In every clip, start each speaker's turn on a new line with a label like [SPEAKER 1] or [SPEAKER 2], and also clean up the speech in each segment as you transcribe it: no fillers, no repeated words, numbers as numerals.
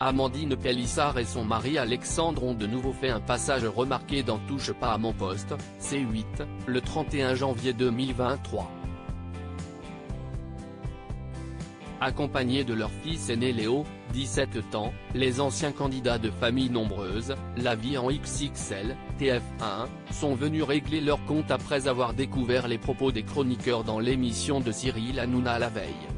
[SPEAKER 1] Amandine Pélissard et son mari Alexandre ont de nouveau fait un passage remarqué dans Touche pas à mon poste, C8, le 31 janvier 2023. Accompagnés de leur fils aîné Léo, 17 ans, les anciens candidats de familles nombreuses, la vie en XXL, TF1, sont venus régler leur compte après avoir découvert les propos des chroniqueurs dans l'émission de Cyril Hanouna la veille.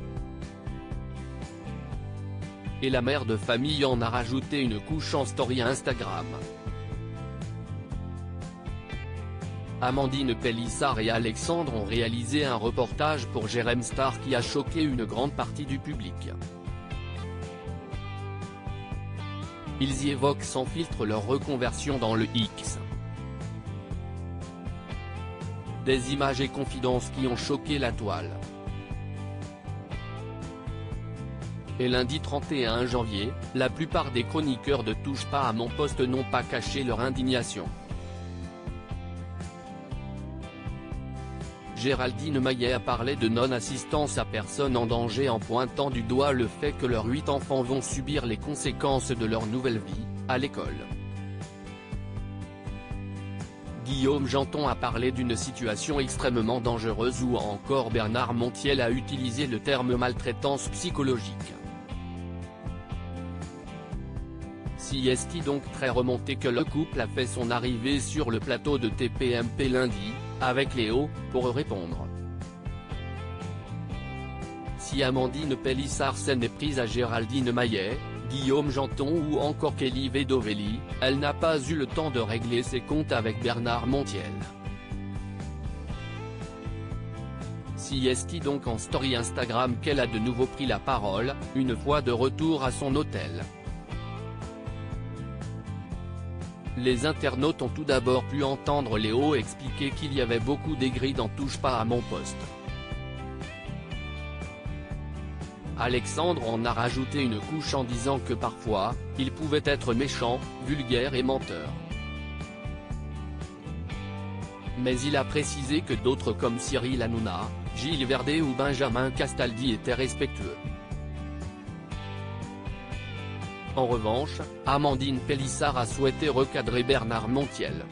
[SPEAKER 1] Et la mère de famille en a rajouté une couche en story Instagram. Amandine Pélissard et Alexandre ont réalisé un reportage pour Jérém Star qui a choqué une grande partie du public. Ils y évoquent sans filtre leur reconversion dans le X. Des images et confidences qui ont choqué la toile. Et lundi 31 janvier, la plupart des chroniqueurs de Touche pas à mon poste n'ont pas caché leur indignation. Géraldine Maillet a parlé de non-assistance à personne en danger en pointant du doigt le fait que leurs 8 enfants vont subir les conséquences de leur nouvelle vie, à l'école. Guillaume Janton a parlé d'une situation extrêmement dangereuse ou encore Bernard Montiel a utilisé le terme maltraitance psychologique. Est donc très remonté que le couple a fait son arrivée sur le plateau de TPMP lundi, avec Léo, pour répondre. Si Amandine Pélissard s'est méprise à Géraldine Maillet, Guillaume Janton ou encore Kelly Vedovelli, elle n'a pas eu le temps de régler ses comptes avec Bernard Montiel. Est donc en story Instagram qu'elle a de nouveau pris la parole, une fois de retour à son hôtel. Les internautes ont tout d'abord pu entendre Léo expliquer qu'il y avait beaucoup d'aigris dans Touche pas à mon poste. Alexandre en a rajouté une couche en disant que parfois, il pouvait être méchant, vulgaire et menteur. Mais il a précisé que d'autres comme Cyril Hanouna, Gilles Verdet ou Benjamin Castaldi étaient respectueux. En revanche, Amandine Pélissard a souhaité recadrer Bernard Montiel.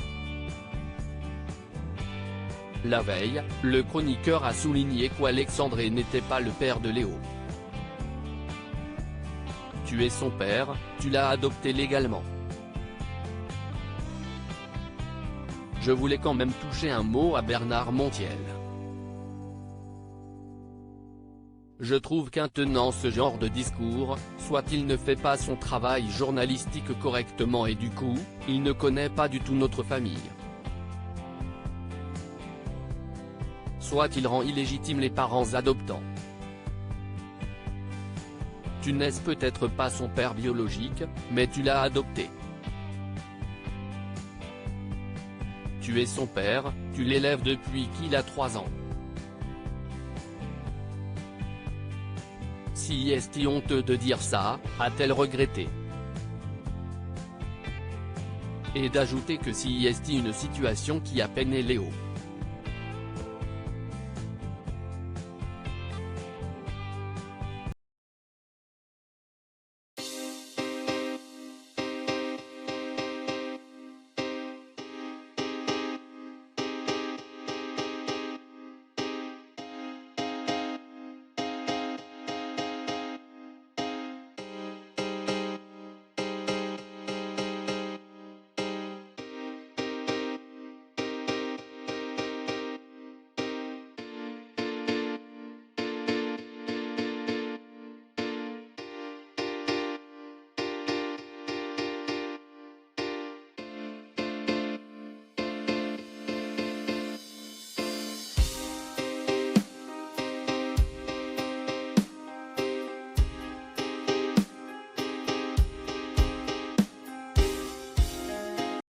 [SPEAKER 1] La veille, le chroniqueur a souligné qu'Alexandre n'était pas le père de Léo. Tu es son père, tu l'as adopté légalement. Je voulais quand même toucher un mot à Bernard Montiel. Je trouve qu'en tenant ce genre de discours, soit il ne fait pas son travail journalistique correctement et du coup, il ne connaît pas du tout notre famille. Soit il rend illégitime les parents adoptants. Tu n'es peut-être pas son père biologique, mais tu l'as adopté. Tu es son père, tu l'élèves depuis qu'il a 3 ans. Si est honteux de dire ça, a-t-elle regretté? Et d'ajouter que si est une situation qui a peiné Léo.